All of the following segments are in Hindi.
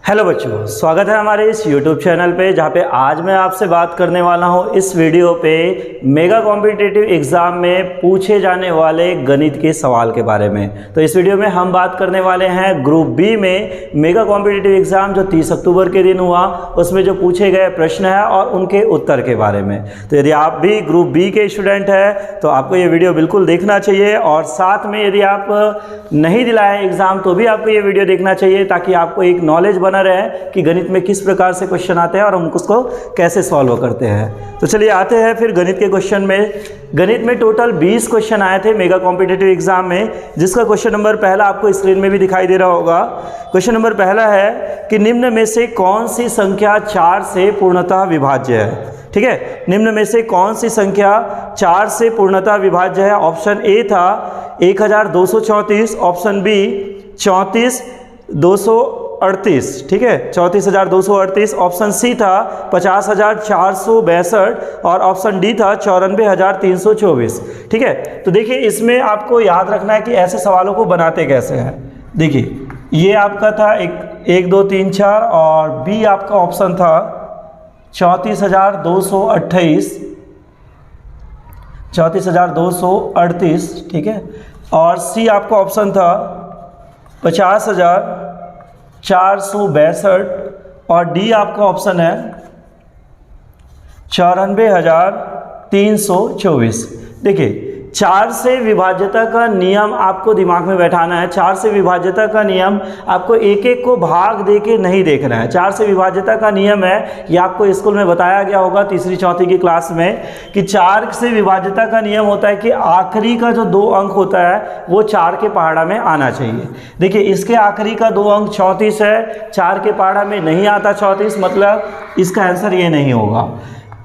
हेलो बच्चों, स्वागत है हमारे इस YouTube चैनल पे, जहाँ पे आज मैं आपसे बात करने वाला हूँ इस वीडियो पे मेगा कॉम्पिटिटिव एग्ज़ाम में पूछे जाने वाले गणित के सवाल के बारे में। तो इस वीडियो में हम बात करने वाले हैं ग्रुप बी में मेगा कॉम्पिटिटिव एग्ज़ाम जो 30 अक्टूबर के दिन हुआ, उसमें जो पूछे गए प्रश्न है और उनके उत्तर के बारे में। तो यदि आप भी ग्रुप बी के स्टूडेंट हैं तो आपको ये वीडियो बिल्कुल देखना चाहिए, और साथ में यदि आप नहीं दिलाए एग्ज़ाम तो भी आपको ये वीडियो देखना चाहिए, ताकि आपको एक नॉलेज बना रहे कि गणित में किस प्रकार से क्वेश्चन आते हैं और हम उसको कैसे सॉल्व करते हैं। तो चलिए आते हैं फिर गणित के क्वेश्चन में। गणित में टोटल 20 क्वेश्चन आए थे मेगा कॉम्पिटिटिव एग्जाम में, जिसका क्वेश्चन नंबर पहला आपको स्क्रीन में भी दिखाई दे रहा होगा। क्वेश्चन नंबर पहला है कि निम्न में से कौन सी संख्या 4 से पूर्णतः विभाज्य है। ठीक है, निम्न में से कौन सी संख्या 4 से पूर्णतः विभाज्य है। ऑप्शन ए था 1234, ऑप्शन बी 34238, ठीक है 34238, ऑप्शन सी था 50462 और ऑप्शन डी था 94324। ठीक है, तो देखिए इसमें आपको याद रखना है कि ऐसे सवालों को बनाते कैसे हैं। देखिए ये आपका था 1 2 3 4 और बी आपका ऑप्शन था 34238, ठीक है, और सी आपका ऑप्शन था 50462 और डी आपका ऑप्शन है 94324। देखिए 4 से विभाज्यता का नियम आपको दिमाग में बैठाना है। 4 से विभाज्यता का नियम आपको एक एक को भाग दे के नहीं देखना है। 4 से विभाज्यता का नियम है, ये आपको स्कूल में बताया गया होगा तीसरी चौथी की क्लास में, कि 4 से विभाज्यता का नियम होता है कि आखिरी का जो 2 अंक होता है वो 4 के पहाड़ा में आना चाहिए। देखिए इसके आखिरी का 2 अंक 34 है, 4 के पहाड़ा में नहीं आता 34, मतलब इसका आंसर ये नहीं होगा।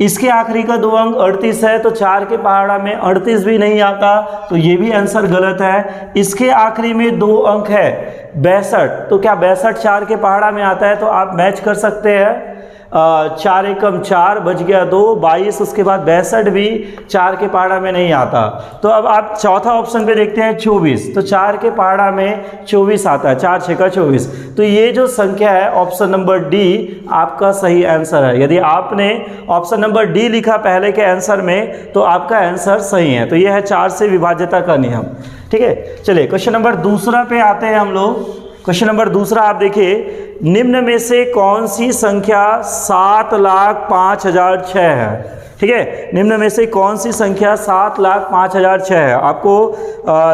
इसके आखिरी का 2 अंक 38 है, तो 4 के पहाड़ा में 38 भी नहीं आता, तो ये भी आंसर गलत है। इसके आखिरी में 2 अंक है 62, तो क्या 62 4 के पहाड़ा में आता है? तो आप मैच कर सकते हैं। 4 एकम 4 बच गया 2 22, उसके बाद 62 भी 4 के पहाड़ा में नहीं आता। तो अब आप चौथा ऑप्शन पे देखते हैं 24, तो 4 के पहाड़ा में 24 आता है, 4 6 का 24। तो ये जो संख्या है ऑप्शन नंबर डी आपका सही आंसर है। यदि आपने ऑप्शन नंबर डी लिखा पहले के आंसर में तो आपका आंसर सही है। तो ये है 4 से विभाज्यता का नियम। ठीक है, चलिए क्वेश्चन नंबर दूसरा पे आते हैं हम लोग। क्वेश्चन नंबर दूसरा आप देखिए, निम्न में से कौन सी संख्या 7,05,006 है। ठीक है, निम्न में से कौन सी संख्या 7,05,006 है। आपको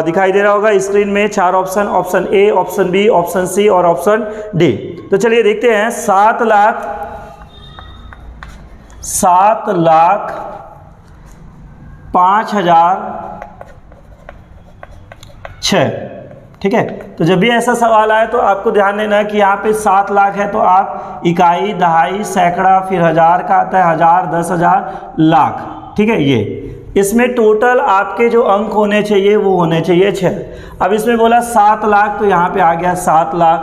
दिखाई दे रहा होगा स्क्रीन में 4 option, option A, option B, option C और ऑप्शन डी। तो चलिए देखते हैं 7,05,006। ठीक है, तो जब भी ऐसा सवाल आए तो आपको ध्यान देना है कि यहाँ पे 7 लाख है, तो आप इकाई, दहाई, सैकड़ा, फिर हजार का आता है, 1000, 10,000, लाख। ठीक है, ये इसमें टोटल आपके जो अंक होने चाहिए वो होने चाहिए 6। अब इसमें बोला 7 लाख, तो यहाँ पे आ गया 7 लाख।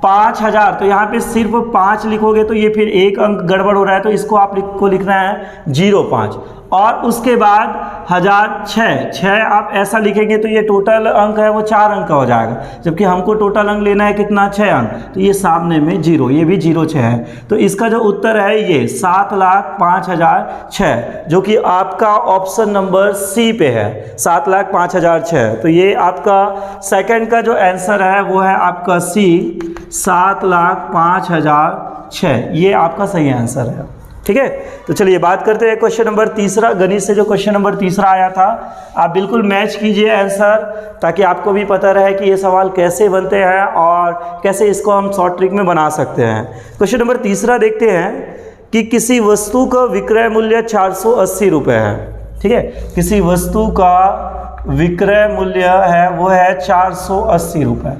5,000, तो यहाँ पे सिर्फ 5 लिखोगे तो ये फिर एक अंक गड़बड़ हो रहा है, तो इसको आपको लिखना है 05। और उसके बाद 1006 आप ऐसा लिखेंगे तो ये टोटल अंक है वो 4 अंक का हो जाएगा, जबकि हमको टोटल अंक लेना है कितना, 6 अंक। तो ये सामने में 0, ये भी 06 है। तो इसका जो उत्तर है ये 7,05,006, जो कि आपका ऑप्शन नंबर सी पे है, 7,05,006। तो ये आपका सेकंड का जो आंसर है वो है आपका सी, 7,05,006, ये आपका सही आंसर है। ठीक है, तो चलिए बात करते हैं क्वेश्चन नंबर तीसरा। गणित से जो क्वेश्चन नंबर तीसरा आया था, आप बिल्कुल मैच कीजिए आंसर, ताकि आपको भी पता रहे कि ये सवाल कैसे बनते हैं और कैसे इसको हम शॉर्ट ट्रिक में बना सकते हैं। क्वेश्चन नंबर तीसरा देखते हैं कि किसी वस्तु का विक्रय मूल्य 480 रुपये है। ठीक है, किसी वस्तु का विक्रय मूल्य है वो है 480 रुपये,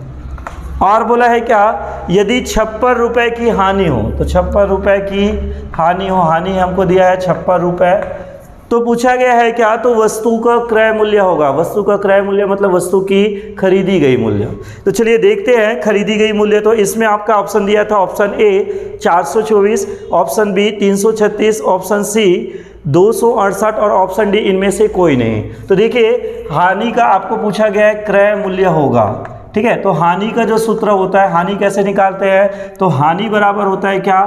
और बोला है क्या, यदि 56 रुपये की हानि हो, तो 56 रुपये की हानि हो, हानि हमको दिया है 56 रुपये, तो पूछा गया है क्या, तो वस्तु का क्रय मूल्य होगा। वस्तु का क्रय मूल्य मतलब वस्तु की खरीदी गई मूल्य। तो चलिए देखते हैं खरीदी गई मूल्य। तो इसमें आपका ऑप्शन दिया था option A 424, option B 336, option C 268 और ऑप्शन डी इनमें से कोई नहीं। तो देखिए हानि का आपको पूछा गया है क्रय मूल्य होगा, ठीक है। तो हानि का जो सूत्र होता है, हानि कैसे निकालते हैं, तो हानि बराबर होता है क्या,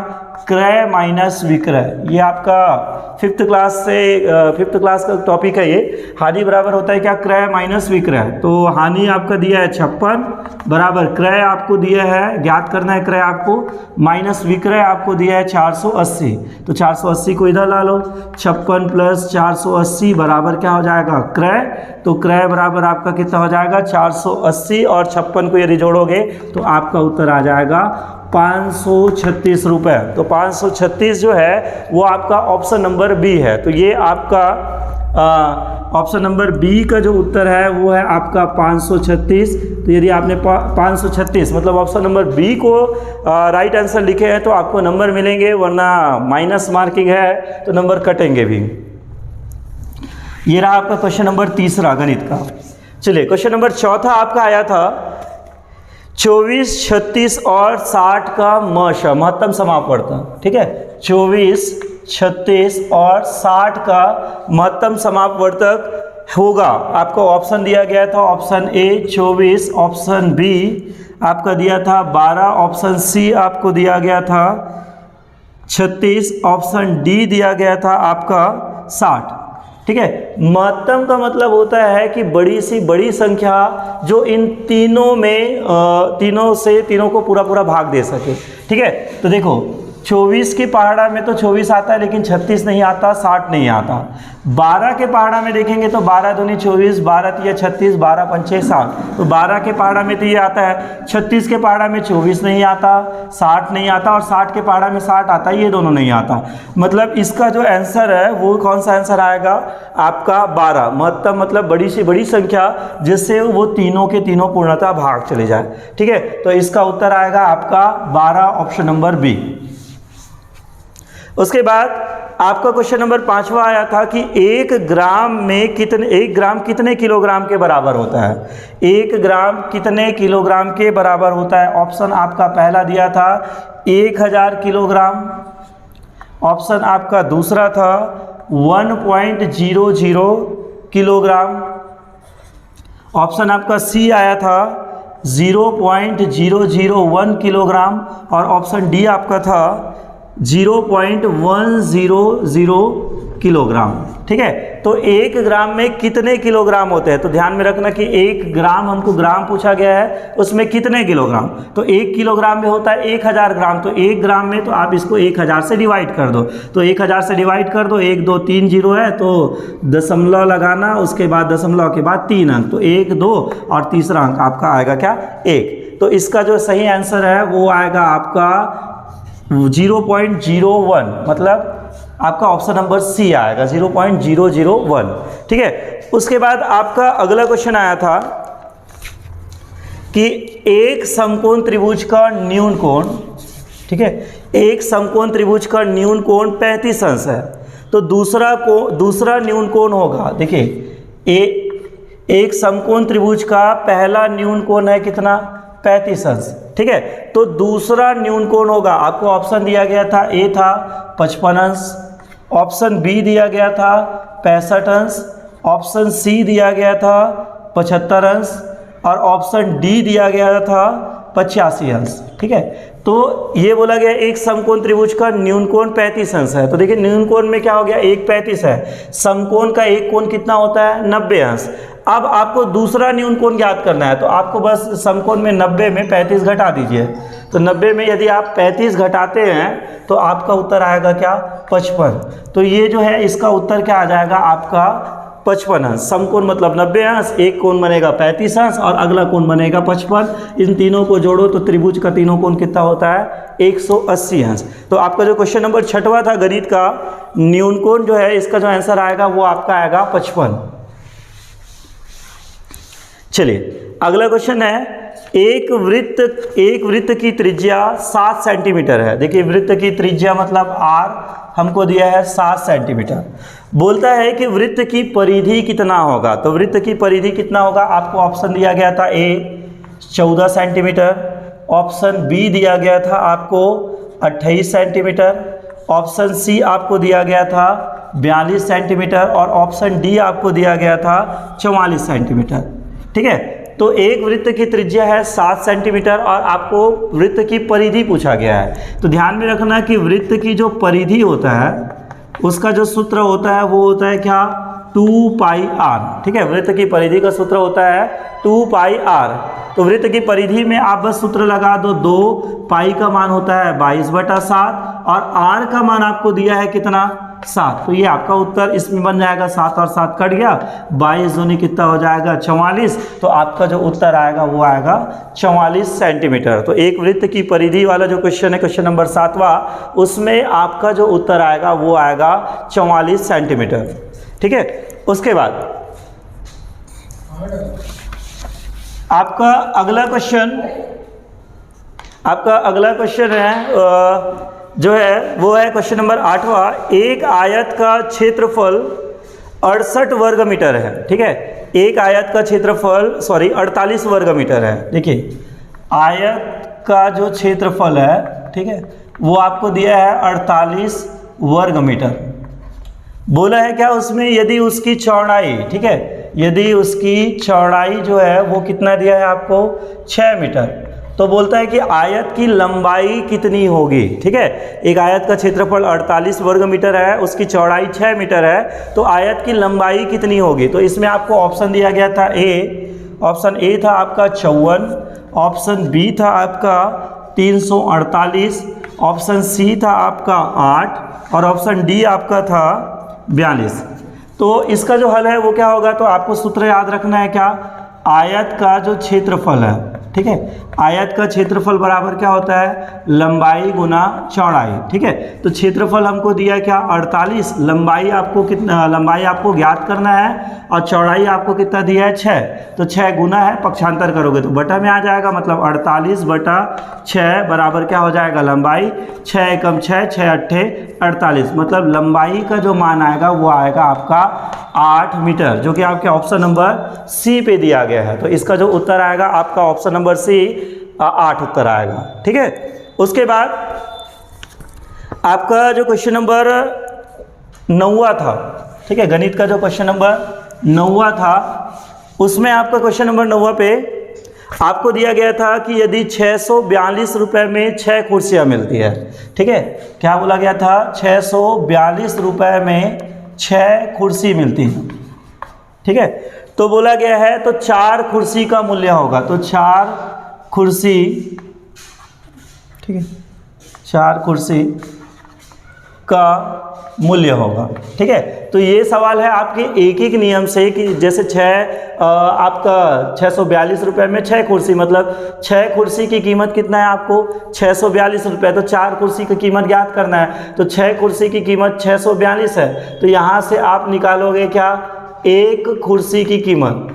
क्रय माइनस विक्रय। ये आपका फिफ्थ क्लास का टॉपिक है ये। हानि बराबर होता है क्या, क्रय माइनस विक्रय। तो हानि आपका दिया है 56 बराबर क्रय आपको दिया है, ज्ञात करना है क्रय आपको, माइनस विक्रय आपको दिया है 480। तो 480 को इधर ला लो, 56 प्लस 480 बराबर क्या हो जाएगा, क्रय। तो क्रय बराबर आपका कितना हो जाएगा 480 और 56 को यदि जोड़ोगे तो आपका उत्तर आ जाएगा 536 रुपये। तो 536 जो है वो आपका ऑप्शन नंबर बी है। तो ये आपका ऑप्शन नंबर बी का जो उत्तर है वो है आपका 536। तो यदि आपने 536 मतलब ऑप्शन नंबर बी को राइट आंसर लिखे हैं तो आपको नंबर मिलेंगे, वरना माइनस मार्किंग है तो नंबर कटेंगे भी। ये रहा आपका क्वेश्चन नंबर तीसरा गणित का। चलिए क्वेश्चन नंबर चौथा आपका आया था 24, 36 और 60 का महत्तम समापवर्तक। ठीक है, 24, 36 और 60 का महत्तम समापवर्तक होगा। आपको ऑप्शन दिया गया था, ऑप्शन ए 24, ऑप्शन बी आपका दिया था 12, ऑप्शन सी आपको दिया गया था 36, ऑप्शन डी दिया गया था आपका 60। ठीक है, महत्तम का मतलब होता है कि बड़ी सी बड़ी संख्या जो इन तीनों में तीनों को पूरा भाग दे सके। ठीक है, तो देखो 24 की पहाड़ा में तो 24 आता है लेकिन 36 नहीं आता, 60 नहीं आता। 12 के पहाड़ा में देखेंगे तो 12 दूनी 24, 12 तिया 36, 12 पंचे 60। तो 12 के पहाड़ा में तो ये आता है, 36 के पहाड़ा में 24 नहीं आता, 60 नहीं आता, और 60 के पहाड़ा में 60 आता है, ये दोनों नहीं आता। मतलब इसका जो आंसर है वो कौन सा आंसर आएगा आपका 12। महत्तम मतलब बड़ी सी बड़ी संख्या जिससे वो तीनों के तीनों पूर्णतः भाग चले जाए। ठीक है, तो इसका उत्तर आएगा आपका 12, ऑप्शन नंबर बी। उसके बाद आपका क्वेश्चन नंबर 5वां आया था कि 1 ग्राम कितने किलोग्राम के बराबर होता है। 1 ग्राम कितने किलोग्राम के बराबर होता है। ऑप्शन आपका पहला दिया था 1000 किलोग्राम, ऑप्शन आपका दूसरा था 1.00 किलोग्राम, ऑप्शन आपका सी आया था 0.001 किलोग्राम, और ऑप्शन डी आपका था 0.100 किलोग्राम। ठीक है, तो 1 ग्राम में कितने किलोग्राम होते हैं। तो ध्यान में रखना कि 1 ग्राम हमको ग्राम पूछा गया है, उसमें कितने किलोग्राम। तो 1 किलोग्राम में होता है 1000 ग्राम। तो 1 ग्राम में तो आप इसको 1000 से डिवाइड कर दो। तो 1000 से डिवाइड कर दो, 1 2 3 0 है तो दशमलव लगाना, उसके बाद दशमलव के बाद 3 अंक, तो 1 2 और तीसरा अंक आपका आएगा क्या 1। तो इसका जो सही आंसर है वो आएगा आपका 0.01, मतलब आपका ऑप्शन नंबर सी आएगा 0.001। ठीक है, उसके बाद आपका अगला क्वेश्चन आया था कि एक समकोण त्रिभुज का न्यून कोण, ठीक है, एक समकोण त्रिभुज का न्यून कोण 35 अंश है। तो दूसरा न्यून कोण होगा, देखिए एक समकोण त्रिभुज का पहला न्यून कोण है कितना 35 अंश। ठीक है, तो दूसरा न्यून कोण होगा, आपको ऑप्शन दिया गया था, ए था 55 अंश, ऑप्शन बी दिया गया था 65 अंश, ऑप्शन सी दिया गया था 75 अंश, और ऑप्शन डी दिया गया था 85 अंश। ठीक है, तो ये बोला गया एक समकोण त्रिभुज का न्यून कोण 35 अंश है। तो देखिए न्यून कोण में क्या हो गया, एक 35 है, समकोण का एक कोण कितना होता है 90 अंश। अब आपको दूसरा न्यून कोण ज्ञात करना है, तो आपको बस समकोण में 90 में 35 घटा दीजिए। तो 90 में यदि आप 35 घटाते हैं तो आपका उत्तर आएगा क्या 55। तो ये जो है इसका उत्तर क्या आ जाएगा आपका 55 अंश। समकोण मतलब 90 अंश, एक कोण बनेगा 35 अंश और अगला कोण बनेगा 55। इन तीनों को जोड़ो तो त्रिभुज का तीनों कोण कितना होता है 180 अंश। तो आपका जो क्वेश्चन नंबर 6वां था गणित का, न्यून कोण जो है इसका जो आंसर आएगा वो आपका आएगा 55। चलिए अगला क्वेश्चन है, एक वृत्त की त्रिज्या 7 सेंटीमीटर है। देखिए वृत्त की त्रिज्या मतलब r हमको दिया है 7 सेंटीमीटर। बोलता है कि वृत्त की परिधि कितना होगा। तो वृत्त की परिधि कितना होगा, आपको ऑप्शन दिया गया था ए 14 सेंटीमीटर, ऑप्शन बी दिया गया था आपको 28 सेंटीमीटर, ऑप्शन सी आपको दिया गया था 42 सेंटीमीटर, और ऑप्शन डी आपको दिया गया था 44 सेंटीमीटर। ठीक है, तो एक वृत्त की त्रिज्या है 7 सेंटीमीटर और आपको वृत्त की परिधि पूछा गया है। तो ध्यान में रखना कि वृत्त की जो परिधि होता है उसका जो सूत्र होता है वो होता है क्या, 2 पाई r। ठीक है, वृत्त की परिधि का सूत्र होता है 2 पाई r। तो वृत्त की परिधि में आप बस सूत्र लगा दो, 2 पाई का मान होता है 22/7 और r का मान आपको दिया है कितना, 7। तो ये आपका उत्तर इसमें बन जाएगा, 7 और 7 कट गया, 22 दूनी कितना हो जाएगा 44। तो आपका जो उत्तर आएगा वो आएगा 44 सेंटीमीटर। तो एक वृत्त की परिधि वाला जो क्वेश्चन है, क्वेश्चन नंबर 7वां, उसमें आपका जो उत्तर आएगा वो आएगा 44 सेंटीमीटर। ठीक है, उसके बाद आपका अगला क्वेश्चन है जो है वो है क्वेश्चन नंबर 8वां। एक आयत का क्षेत्रफल 68 वर्ग मीटर है। ठीक है, एक आयत का क्षेत्रफल 48 वर्ग मीटर है। देखिए, आयत का जो क्षेत्रफल है, ठीक है, वो आपको दिया है 48 वर्ग मीटर। बोला है क्या उसमें, यदि उसकी चौड़ाई, ठीक है, यदि उसकी चौड़ाई जो है वो कितना दिया है आपको, 6 मीटर, तो बोलता है कि आयत की लंबाई कितनी होगी। ठीक है, एक आयत का क्षेत्रफल 48 वर्ग मीटर है, उसकी चौड़ाई 6 मीटर है, तो आयत की लंबाई कितनी होगी। तो इसमें आपको ऑप्शन दिया गया था ऑप्शन ए था आपका 54, ऑप्शन बी था आपका 348, ऑप्शन सी था आपका 8 और ऑप्शन डी आपका था 42। तो इसका जो हल है वो क्या होगा, तो आपको सूत्र याद रखना है क्या, आयत का जो क्षेत्रफल है, ठीक है, आयत का क्षेत्रफल बराबर क्या होता है, लंबाई गुना चौड़ाई। ठीक है, तो क्षेत्रफल हमको दिया क्या 48, लंबाई आपको कितना, लंबाई आपको ज्ञात करना है और चौड़ाई आपको कितना दिया है 6, तो 6 गुना है, पक्षांतर करोगे तो बटा में आ जाएगा, मतलब 48/6 बराबर क्या हो जाएगा, लंबाई 6 एकम 6, 6 अट्ठे 48, मतलब लंबाई का जो मान आएगा वो आएगा आपका 8 मीटर, जो कि आपके ऑप्शन नंबर सी पे दिया गया है। तो इसका जो उत्तर आएगा आपका ऑप्शन नंबर सी 8 उत्तर आएगा। ठीक है, उसके बाद आपका जो क्वेश्चन नंबर 9वां था, ठीक है, गणित का जो क्वेश्चन नंबर 9वां था, उसमें आपका क्वेश्चन नंबर 9वां पे आपको दिया गया था कि यदि 642 रुपये में 6 कुर्सियाँ मिलती है। ठीक है, क्या बोला गया था, 642 रुपये में 6 कुर्सी मिलती है। ठीक है, तो बोला गया है तो 4 कुर्सी का मूल्य होगा, तो 4 कुर्सी, ठीक है, 4 कुर्सी का मूल्य होगा। ठीक है, तो ये सवाल है आपके एक एक नियम से कि जैसे आपका 642 रुपये में 6 कुर्सी, मतलब 6 कुर्सी की कीमत कितना है आपको 642 रुपये, तो 4 कुर्सी की कीमत ज्ञात करना है, तो 6 कुर्सी की कीमत 642 है, तो यहाँ से आप निकालोगे क्या, एक कुर्सी की कीमत।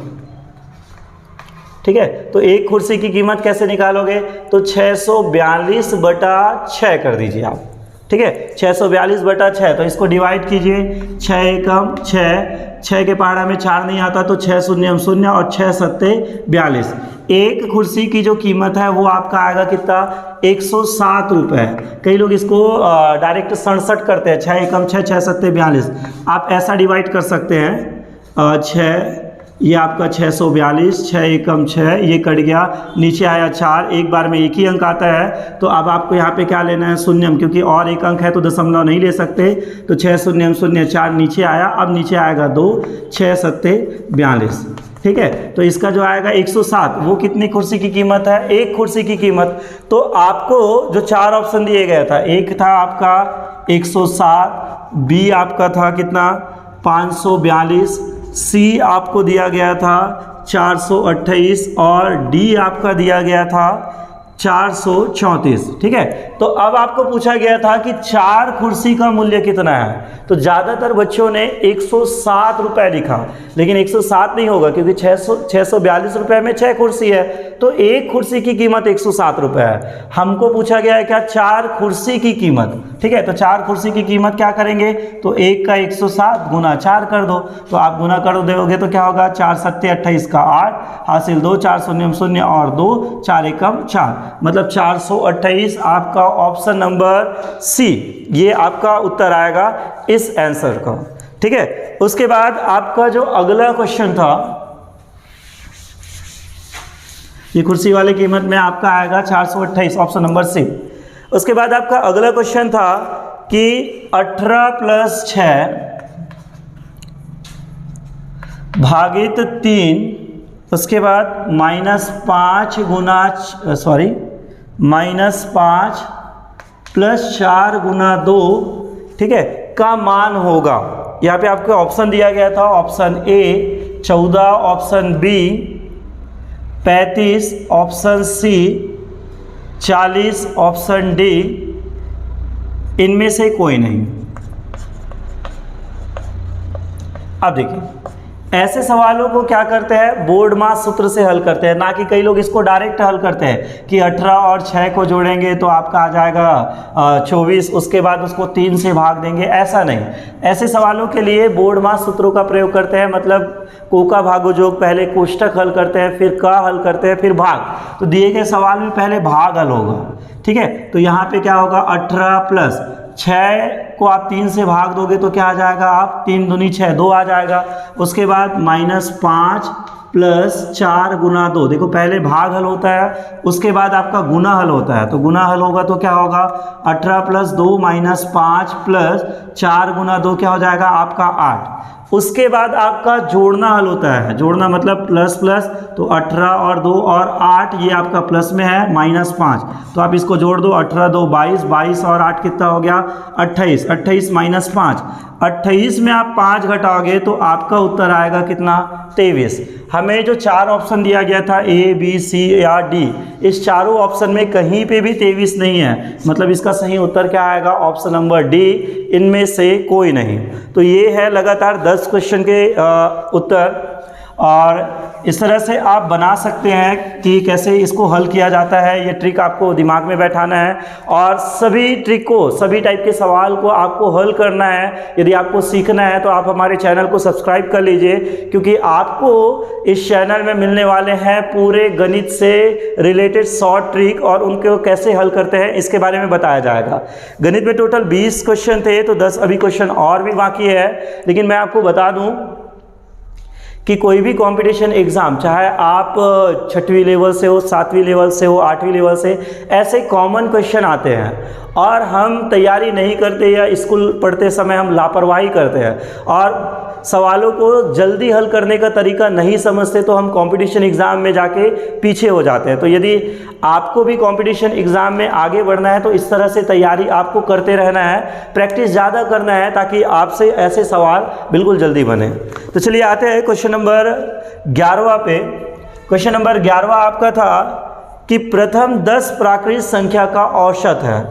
ठीक है, तो एक कुर्सी की कीमत कैसे निकालोगे, तो 642/6 कर दीजिए आप। ठीक है, 642/6, तो इसको डिवाइड कीजिए, 6 एकम 6, 6 के पहाड़ा में 4 नहीं आता, तो 6 शून्य 0 और 6 सत्ते 42। एक कुर्सी की जो कीमत है वो आपका आएगा कितना, 107 रुपये। कई लोग इसको डायरेक्ट 67 करते हैं, 6 एकम 6, 6 सत्ते 42, आप ऐसा डिवाइड कर सकते हैं, 6, ये आपका 642, 6 एकम 6, ये कट गया, नीचे आया 4, एक बार में एक ही अंक आता है, तो अब आपको यहाँ पे क्या लेना है, शून्यम, क्योंकि और एक अंक है तो दशमलव नहीं ले सकते, तो 6 शून्यम 0, 4 नीचे आया, अब नीचे आएगा 2, 6 सत्ते 42। ठीक है, तो इसका जो आएगा 107, वो कितनी कुर्सी की कीमत है, एक कुर्सी की कीमत। तो आपको जो 4 ऑप्शन दिए गया था, एक था आपका 107, बी आपका था कितना 542, सी आपको दिया गया था 428 और डी आपका दिया गया था 434। ठीक है, तो अब आपको पूछा गया था कि 4 कुर्सी का मूल्य कितना है, तो ज़्यादातर बच्चों ने 107 रुपये लिखा, लेकिन 107 नहीं होगा क्योंकि 642 रुपये में 6 कुर्सी है, तो एक कुर्सी की कीमत 107 रुपये है। हमको पूछा गया है क्या, 4 कुर्सी की कीमत। ठीक है, तो 4 कुर्सी की कीमत क्या करेंगे, तो 1 का 107 गुना 4 कर दो, तो आप गुना कर दोगे तो क्या होगा, 4 सत्ते 28 का 8 हासिल 2, 4 शून्य 0 और 2, 4 एकम 4, मतलब 428 आपका ऑप्शन नंबर सी, ये आपका उत्तर आएगा इस आंसर का। ठीक है, उसके बाद आपका जो अगला क्वेश्चन था, ये कुर्सी वाली कीमत में आपका आएगा 428, ऑप्शन नंबर सी। उसके बाद आपका अगला क्वेश्चन था कि 18 + 6 भागित 3, उसके बाद -5 + 4 × 2, ठीक है, का मान होगा। यहाँ पे आपको ऑप्शन दिया गया था, option A 14, option B 35, option C 40, option D इनमें से कोई नहीं। अब देखिए, ऐसे सवालों को क्या करते हैं, बोर्ड मास सूत्र से हल करते हैं, ना कि कई लोग इसको डायरेक्ट हल करते हैं कि 18 और 6 को जोड़ेंगे तो आपका आ जाएगा 24, उसके बाद उसको 3 से भाग देंगे। ऐसा नहीं, ऐसे सवालों के लिए बोर्ड मास सूत्रों का प्रयोग करते हैं। मतलब को का भागोजोग, पहले कोष्टक हल करते हैं, फिर का हल करते हैं, फिर भाग। तो दिए गए सवाल में पहले भाग हल होगा, ठीक है। तो यहाँ पे क्या होगा, 18 + 6 को आप 3 से भाग दोगे तो क्या आ जाएगा, आप 3 दूनी 6, 2 आ जाएगा। उसके बाद -5 + 4 × 2, देखो पहले भाग हल होता है, उसके बाद आपका गुना हल होता है। तो गुना हल होगा तो क्या होगा, 18 + 2 -5 + 4 × 2 क्या हो जाएगा आपका 8। उसके बाद आपका जोड़ना हल होता है, जोड़ना मतलब प्लस प्लस, तो 18 और 2 और 8, ये आपका प्लस में है, -5, तो आप इसको जोड़ दो, 18 2 22, 22 और 8 कितना हो गया 28, 28 - 5, 28 में आप 5 घटाओगे तो आपका उत्तर आएगा कितना, 23। हमें जो 4 ऑप्शन दिया गया था ए बी सी या डी, इस चारों ऑप्शन में कहीं पे भी 23 नहीं है, मतलब इसका सही उत्तर क्या आएगा, ऑप्शन नंबर डी, इनमें से कोई नहीं। तो ये है लगातार 10 क्वेश्चन के उत्तर, और इस तरह से आप बना सकते हैं कि कैसे इसको हल किया जाता है। ये ट्रिक आपको दिमाग में बैठाना है, और सभी ट्रिक को, सभी टाइप के सवाल को आपको हल करना है। यदि आपको सीखना है तो आप हमारे चैनल को सब्सक्राइब कर लीजिए, क्योंकि आपको इस चैनल में मिलने वाले हैं पूरे गणित से रिलेटेड शॉर्ट ट्रिक, और उनको कैसे हल करते हैं इसके बारे में बताया जाएगा। गणित में टोटल 20 क्वेश्चन थे, तो 10 अभी क्वेश्चन और भी बाकी है। लेकिन मैं आपको बता दूं कि कोई भी कंपटीशन एग्ज़ाम, चाहे आप 6वीं लेवल से हो, 7वीं लेवल से हो, 8वीं लेवल से, ऐसे कॉमन क्वेश्चन आते हैं और हम तैयारी नहीं करते, या स्कूल पढ़ते समय हम लापरवाही करते हैं और सवालों को जल्दी हल करने का तरीका नहीं समझते, तो हम कंपटीशन एग्ज़ाम में जाके पीछे हो जाते हैं। तो यदि आपको भी कंपटीशन एग्ज़ाम में आगे बढ़ना है तो इस तरह से तैयारी आपको करते रहना है, प्रैक्टिस ज़्यादा करना है, ताकि आपसे ऐसे सवाल बिल्कुल जल्दी बने। तो चलिए आते हैं क्वेश्चन नंबर 11वां पे। क्वेश्चन नंबर 11वां आपका था कि प्रथम 10 प्राकृत संख्या का औसत है।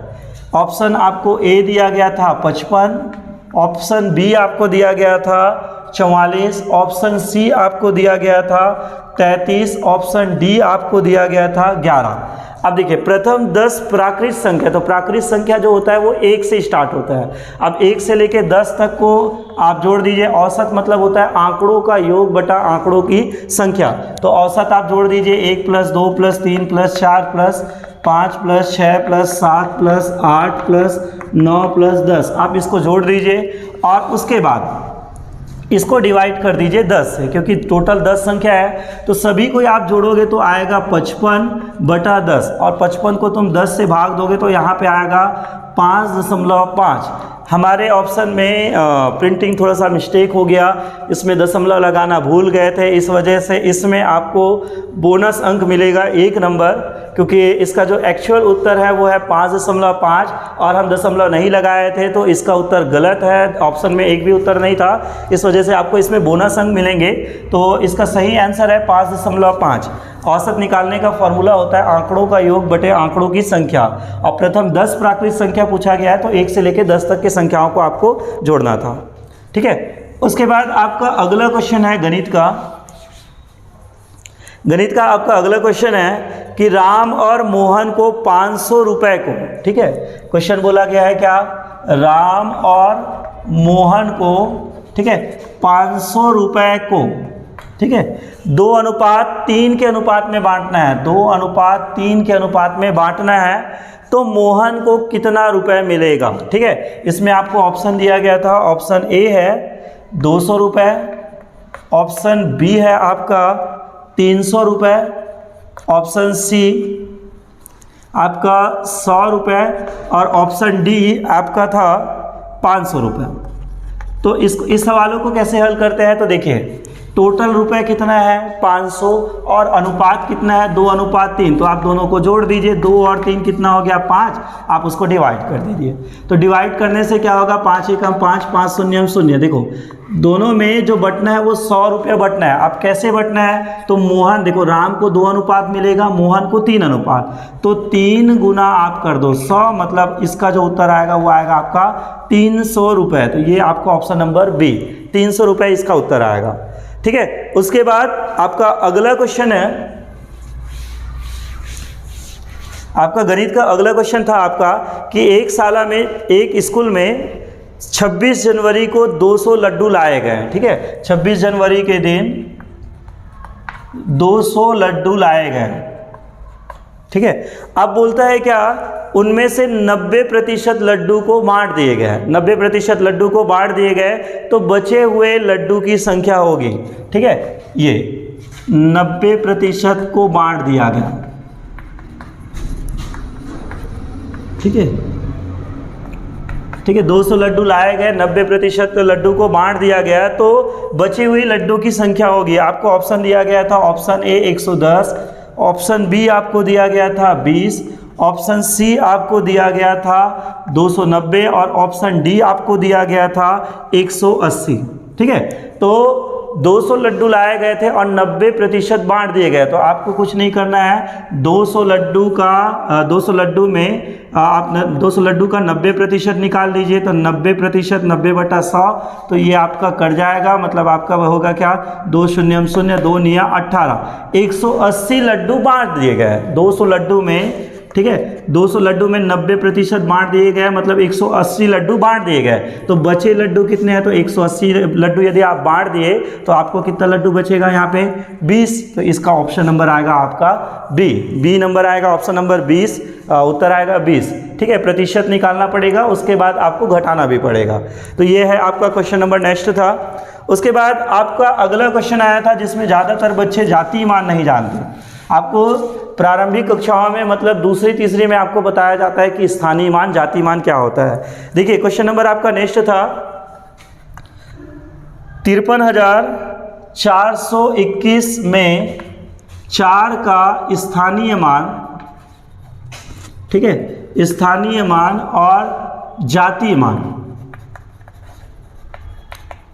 ऑप्शन आपको ए दिया गया था 55, ऑप्शन बी आपको दिया गया था 44, ऑप्शन सी आपको दिया गया था 33, ऑप्शन डी आपको दिया गया था 11। अब देखिए, प्रथम 10 प्राकृत संख्या, तो प्राकृत संख्या जो होता है वो 1 से स्टार्ट होता है। अब 1 से लेके 10 तक को आप जोड़ दीजिए। औसत मतलब होता है आंकड़ों का योग बटा आंकड़ों की संख्या। तो औसत आप जोड़ दीजिए 1 + 2 + 3 + 4 + 5 + 6 + 7 + 8 + 9 + 10, आप इसको जोड़ दीजिए और उसके बाद इसको डिवाइड कर दीजिए 10 से, क्योंकि टोटल 10 संख्या है, तो सभी को आप जोड़ोगे तो आएगा 55/10, और 55 को तुम 10 से भाग दोगे तो यहाँ पे आएगा 5.5। हमारे ऑप्शन में प्रिंटिंग थोड़ा सा मिस्टेक हो गया, इसमें दशमलव लगाना भूल गए थे, इस वजह से इसमें आपको बोनस अंक मिलेगा 1 नंबर, क्योंकि इसका जो एक्चुअल उत्तर है वो है 5.5 और हम दशमलव नहीं लगाए थे, तो इसका उत्तर गलत है। ऑप्शन में एक भी उत्तर नहीं था, इस वजह से आपको इसमें बोनस अंक मिलेंगे। तो इसका सही आंसर है 5.5। औसत निकालने का फॉर्मूला होता है आंकड़ों का योग बटे आंकड़ों की संख्या, और प्रथम 10 प्राकृत संख्या पूछा गया है, तो 1 से लेकर 10 तक की संख्याओं को आपको जोड़ना था, ठीक है। उसके बाद आपका अगला क्वेश्चन है गणित का। गणित का आपका अगला क्वेश्चन है कि राम और मोहन को 500 रुपए को, ठीक है, क्वेश्चन बोला गया है क्या, राम और मोहन को, ठीक है, 500 रुपए को, ठीक है, 2:3 के अनुपात में बांटना है, 2:3 के अनुपात में बांटना है, तो मोहन को कितना रुपए मिलेगा, ठीक है। इसमें आपको ऑप्शन दिया गया था, ऑप्शन ए है 200 रुपये, ऑप्शन बी है आपका 300 रुपये, ऑप्शन सी आपका 100 रुपये और ऑप्शन डी आपका था 500 रुपये। तो इस सवालों को कैसे हल करते हैं, तो देखिए टोटल रुपए कितना है 500 और अनुपात कितना है 2:3, तो आप दोनों को जोड़ दीजिए, 2 और 3 कितना हो गया 5, आप उसको डिवाइड कर दीजिए। तो डिवाइड करने से क्या होगा 5 एकम 5, 5 शून्यम शून्य। देखो दोनों में जो बटना है वो 100 रुपये बटना है। अब कैसे बटना है, तो मोहन देखो राम को 2 अनुपात मिलेगा, मोहन को 3 अनुपात, तो 3 गुना आप कर दो 100, मतलब इसका जो उत्तर आएगा वो आएगा आपका 300 रुपये। तो ये आपका ऑप्शन नंबर बी 300 रुपये इसका उत्तर आएगा। ठीक है, उसके बाद आपका अगला क्वेश्चन है, आपका गणित का अगला क्वेश्चन था आपका कि एक साला में एक स्कूल में 26 जनवरी को 200 लड्डू लाए गए। ठीक है, 26 जनवरी के दिन 200 लड्डू लाए गए। ठीक है, अब बोलता है क्या, उनमें से 90% लड्डू को बांट दिए गए। 90% लड्डू को बांट दिए गए तो बचे हुए लड्डू की संख्या होगी। ठीक है, ये 90% को बांट दिया गया। ठीक है, ठीक है, 200 लड्डू लाए गए, 90% लड्डू को बांट दिया गया, तो बची हुई लड्डू की संख्या होगी। आपको ऑप्शन दिया गया था, ऑप्शन ए 110, ऑप्शन बी आपको दिया गया था 20, ऑप्शन सी आपको दिया गया था 290 और ऑप्शन डी आपको दिया गया था 180। ठीक है, तो 200 लड्डू लाए गए थे और 90% बांट दिए गए, तो आपको कुछ नहीं करना है, 200 लड्डू में आप 200 लड्डू का 90% निकाल दीजिए, तो 90% 90/100, तो ये आपका कट जाएगा, मतलब आपका होगा क्या 2 शून्यम शून्य 2 निया 18, 180 लड्डू बांट दिए गए 200 लड्डू में। ठीक है, 200 लड्डू में 90% बांट दिए गए, मतलब 180 लड्डू बांट दिए गए, तो बचे लड्डू कितने हैं, तो 180 लड्डू यदि आप बांट दिए तो आपको कितना लड्डू बचेगा यहाँ पे 20, तो इसका ऑप्शन नंबर आएगा आपका बी नंबर आएगा, ऑप्शन नंबर 20 उत्तर आएगा 20। ठीक है, प्रतिशत निकालना पड़ेगा, उसके बाद आपको घटाना भी पड़ेगा। तो ये है आपका क्वेश्चन नंबर नेक्स्ट था। उसके बाद आपका अगला क्वेश्चन आया था जिसमें ज़्यादातर बच्चे जाति मान नहीं जानते। आपको प्रारंभिक कक्षाओं में मतलब दूसरी तीसरी में आपको बताया जाता है कि स्थानीय मान जाति मान क्या होता है। देखिए क्वेश्चन नंबर आपका नेक्स्ट था 53,421 में 4 का स्थानीय मान, ठीक है, स्थानीय मान और जातीय मान।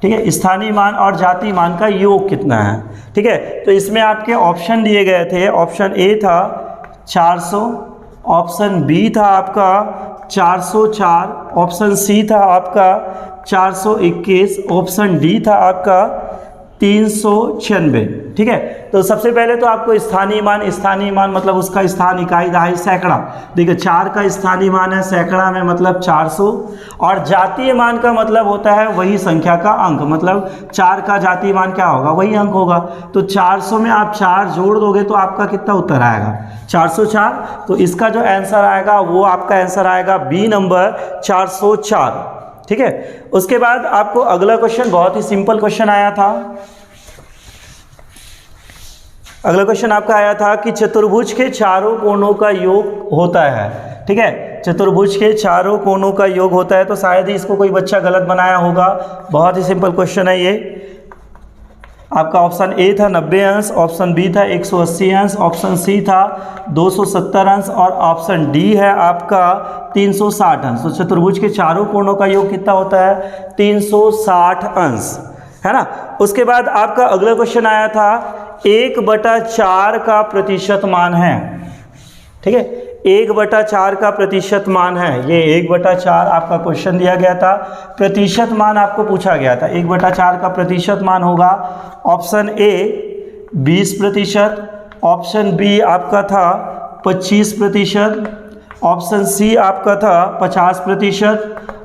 ठीक है, स्थानीय मान और जातीय मान का योग कितना है। ठीक है, तो इसमें आपके ऑप्शन दिए गए थे, ऑप्शन ए था 400, ऑप्शन बी था आपका 404, ऑप्शन सी था आपका 421, ऑप्शन डी था आपका 396। ठीक है, तो सबसे पहले तो आपको स्थानीय मान मतलब उसका स्थान इकाई दहाई सैकड़ा। देखिए 4 का स्थानीय मान है सैकड़ा में, मतलब 400, और जातीय मान का मतलब होता है वही संख्या का अंक, मतलब 4 का जातीय मान क्या होगा, वही अंक होगा। तो 400 में आप 4 जोड़ दोगे तो आपका कितना उत्तर आएगा 404। तो इसका जो आंसर आएगा वो आपका आंसर आएगा बी नंबर 404। ठीक है, उसके बाद आपको अगला क्वेश्चन बहुत ही सिंपल क्वेश्चन आया था। अगला क्वेश्चन आपका आया था कि चतुर्भुज के चारों कोणों का योग होता है। ठीक है, चतुर्भुज के चारों कोणों का योग होता है, तो शायद ही इसको कोई बच्चा गलत बनाया होगा। बहुत ही सिंपल क्वेश्चन है ये। आपका ऑप्शन ए था 90 अंश, ऑप्शन बी था 180 अंश, ऑप्शन सी था 270 अंश और ऑप्शन डी है आपका 360 अंश। तो चतुर्भुज के चारों कोणों का योग कितना होता है 360 अंश, है ना। उसके बाद आपका अगला क्वेश्चन आया था 1/4 का प्रतिशत मान है। ठीक है, 1/4 का प्रतिशत मान है, ये 1/4 आपका क्वेश्चन दिया गया था, प्रतिशत मान आपको पूछा गया था। 1/4 का प्रतिशत मान होगा ऑप्शन ए 20%, ऑप्शन बी आपका था 25%, ऑप्शन सी आपका था 50%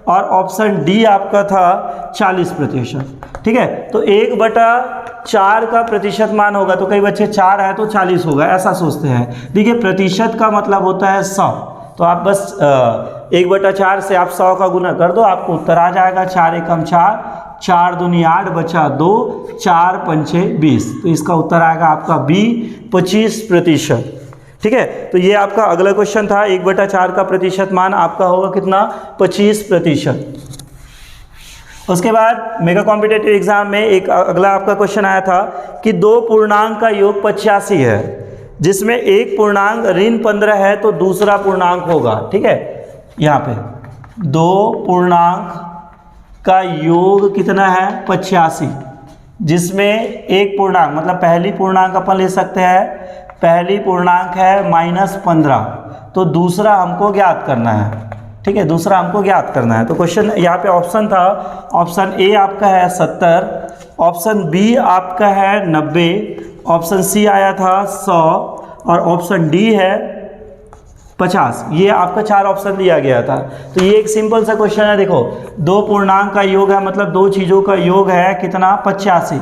और ऑप्शन डी आपका था 40%। ठीक है, तो 1/4 का प्रतिशत मान होगा, तो कई बच्चे 4 है तो 40 होगा ऐसा सोचते हैं। देखिए प्रतिशत का मतलब होता है 100, तो आप बस 1/4 से आप 100 का गुना कर दो, आपको उत्तर आ जाएगा 4 एकम 4, 4 दूनी 8 बचा 2, 4 पंचे 20। तो इसका उत्तर आएगा आपका बी 25%। ठीक है, तो ये आपका अगला क्वेश्चन था। 1/4 का प्रतिशत मान आपका होगा कितना? 25%। उसके बाद मेगा कॉम्पिटिटिव एग्जाम में एक अगला आपका क्वेश्चन आया था कि 2 पूर्णांक का योग 85 है, जिसमें एक पूर्णांक ऋण 15 है तो दूसरा पूर्णांक होगा। ठीक है, यहाँ पे 2 पूर्णांक का योग कितना है? 85, जिसमें एक पूर्णांक मतलब पहली पूर्णांक अपन ले सकते हैं, पहली पूर्णांक है -15, तो दूसरा हमको ज्ञात करना है। ठीक है, दूसरा हमको ज्ञात करना है। तो क्वेश्चन यहाँ पे ऑप्शन था, ऑप्शन ए आपका है 70, ऑप्शन बी आपका है 90, ऑप्शन सी आया था 100 और ऑप्शन डी है 50। ये आपका 4 ऑप्शन दिया गया था। तो ये एक सिंपल सा क्वेश्चन है। देखो, 2 पूर्णांक का योग है, मतलब 2 चीज़ों का योग है कितना? 85।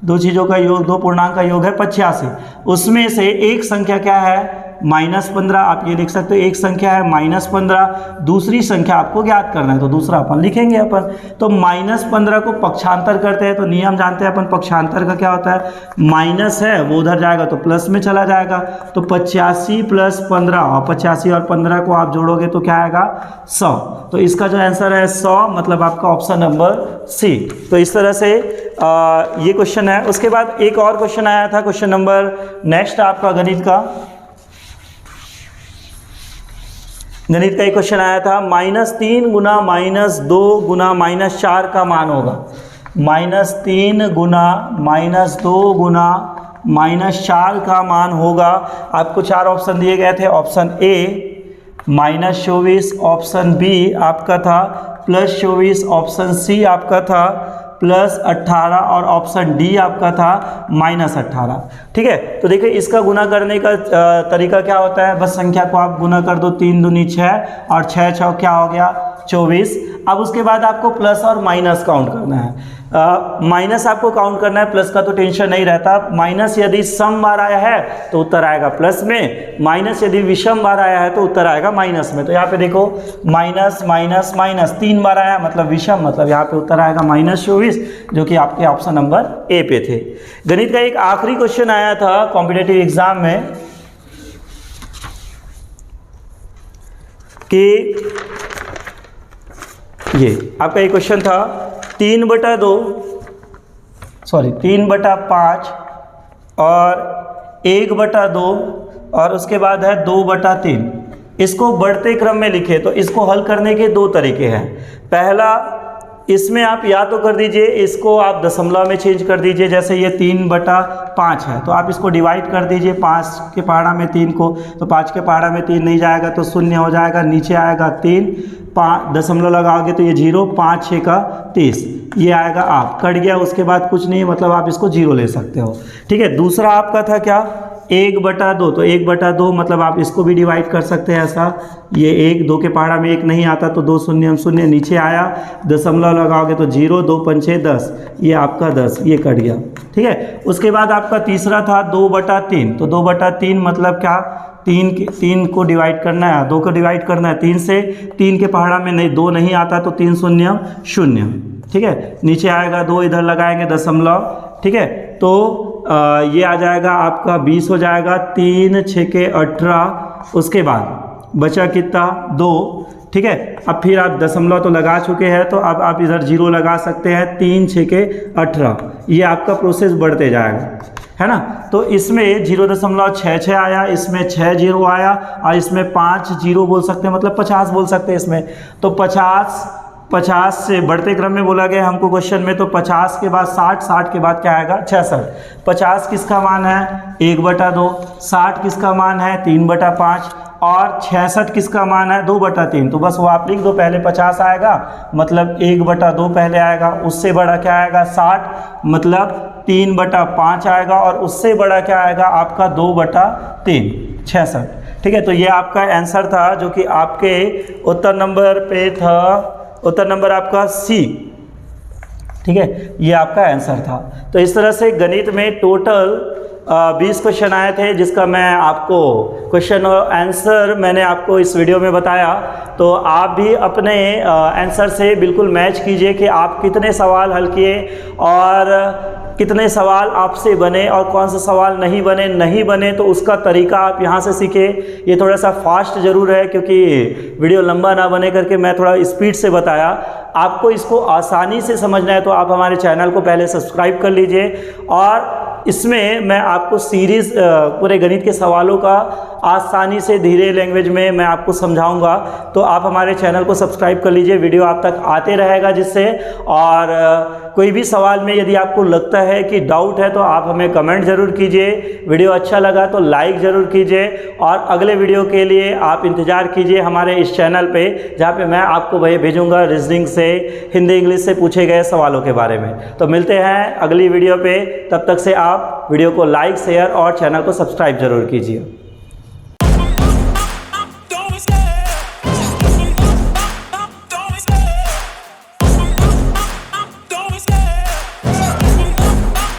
2 चीज़ों का योग, 2 पूर्णांक का योग है 85। उसमें से एक संख्या क्या है? -15। आप ये लिख सकते हो, एक संख्या है -15, दूसरी संख्या आपको ज्ञात करना है, तो दूसरा अपन लिखेंगे अपन। तो -15 को पक्षांतर करते हैं, तो नियम जानते हैं अपन पक्षांतर का क्या होता है? माइनस है वो उधर जाएगा तो प्लस में चला जाएगा, तो 85 + 15, और 85 और 15 को आप जोड़ोगे तो क्या आएगा? 100। तो इसका जो आंसर है 100, मतलब आपका ऑप्शन नंबर सी। तो इस तरह से ये क्वेश्चन है। उसके बाद एक और क्वेश्चन आया था, क्वेश्चन नंबर नेक्स्ट आपका गणित का एक क्वेश्चन आया था। -3 गुना -2 गुना -4 का मान होगा। -3 गुना -2 गुना -4 का मान होगा। आपको 4 ऑप्शन दिए गए थे। ऑप्शन ए -24, ऑप्शन बी आपका था +24, ऑप्शन सी आपका था +18 और ऑप्शन डी आपका था -18। ठीक है, तो देखिए इसका गुना करने का तरीका क्या होता है? बस संख्या को आप गुना कर दो, 3 दूनी 6 और 6 6 क्या हो गया? 24। अब उसके बाद आपको प्लस और माइनस काउंट करना है। माइनस आपको काउंट करना है, प्लस का तो टेंशन नहीं रहता। माइनस यदि सम बार आया है तो उत्तर आएगा प्लस में, माइनस यदि विषम बार आया है तो उत्तर आएगा माइनस में। तो यहाँ पे देखो माइनस माइनस माइनस 3 बार आया मतलब विषम, मतलब यहाँ पे उत्तर आएगा -24, जो कि आपके ऑप्शन नंबर ए पे थे। गणित का एक आखिरी क्वेश्चन आया था कॉम्पिटिटिव एग्जाम में कि ये आपका एक क्वेश्चन था 3/5 और 1/2 और उसके बाद है 2/3। इसको बढ़ते क्रम में लिखे, तो इसको हल करने के 2 तरीके हैं। पहला, इसमें आप या तो कर दीजिए, इसको आप दशमलव में चेंज कर दीजिए। जैसे ये 3/5 है तो आप इसको डिवाइड कर दीजिए 5 के पहाड़ा में 3 को, तो 5 के पहाड़ा में 3 नहीं जाएगा तो 0 हो जाएगा, नीचे आएगा 3, 5 दशमलव लगाओगे तो ये 0, 5 6 का 30, ये आएगा आप कट गया। उसके बाद कुछ नहीं, मतलब आप इसको 0 ले सकते हो। ठीक है, दूसरा आपका था क्या? 1/2, तो 1/2 मतलब आप इसको भी डिवाइड कर सकते हैं ऐसा। ये 1, 2 के पहाड़ा में 1 नहीं आता तो 2 0 0 नीचे आया, दशमलव लगाओगे तो 0, 2 पंचे 10, ये आपका 10, ये कट गया। ठीक है, उसके बाद आपका तीसरा था 2/3, तो 2/3 मतलब क्या? 3 को डिवाइड करना है, 2 को डिवाइड करना है 3 से, 3 के पहाड़ा में नहीं 2 नहीं आता तो 3 0 0। ठीक है, नीचे आएगा 2, इधर लगाएंगे दशमलव। ठीक है, तो ये आ जाएगा आपका 20 हो जाएगा, 3 6 के 18, उसके बाद बचा कितना? 2। ठीक है, अब फिर आप दशमलव तो लगा चुके हैं तो अब आप इधर 0 लगा सकते हैं, 3 6 के 18, ये आपका प्रोसेस बढ़ते जाएगा, है ना। तो इसमें 0.66 आया, इसमें 6 0 आया और इसमें 5 0 बोल सकते हैं, मतलब 50 बोल सकते हैं इसमें। तो 50 से बढ़ते क्रम में बोला गया हमको क्वेश्चन में, तो 50 के बाद 60, 60 के बाद क्या आएगा? 66। 50 किसका मान है? 1/2। 60 किसका मान है? 3/5 और 66 किसका मान है? 2/3। तो बस वो आप लिख दो, पहले 50 आएगा मतलब 1/2 पहले आएगा, उससे बड़ा क्या आएगा? 60 मतलब 3/5 आएगा और उससे बड़ा क्या आएगा? आपका 2/3, 66। ठीक है, तो ये आपका आंसर था जो कि आपके उत्तर नंबर पे था, उत्तर नंबर आपका सी। ठीक है, ये आपका आंसर था। तो इस तरह से गणित में टोटल 20 क्वेश्चन आए थे, जिसका मैं आपको क्वेश्चन और आंसर मैंने आपको इस वीडियो में बताया। तो आप भी अपने आंसर से बिल्कुल मैच कीजिए कि आप कितने सवाल हल किए और कितने सवाल आपसे बने और कौन से सवाल नहीं बने तो उसका तरीका आप यहाँ से सीखें। ये थोड़ा सा फास्ट ज़रूर है क्योंकि वीडियो लंबा ना बने करके मैं थोड़ा स्पीड से बताया। आपको इसको आसानी से समझना है तो आप हमारे चैनल को पहले सब्सक्राइब कर लीजिए, और इसमें मैं आपको सीरीज़ पूरे गणित के सवालों का आसानी से धीरे लैंग्वेज में मैं आपको समझाऊंगा। तो आप हमारे चैनल को सब्सक्राइब कर लीजिए, वीडियो आप तक आते रहेगा जिससे। और कोई भी सवाल में यदि आपको लगता है कि डाउट है तो आप हमें कमेंट ज़रूर कीजिए। वीडियो अच्छा लगा तो लाइक ज़रूर कीजिए, और अगले वीडियो के लिए आप इंतज़ार कीजिए हमारे इस चैनल पे, जहाँ पे मैं आपको वही भेजूँगा रीजनिंग से, हिंदी इंग्लिश से पूछे गए सवालों के बारे में। तो मिलते हैं अगली वीडियो पे, तब तक से आप वीडियो को लाइक शेयर और चैनल को सब्सक्राइब ज़रूर कीजिए।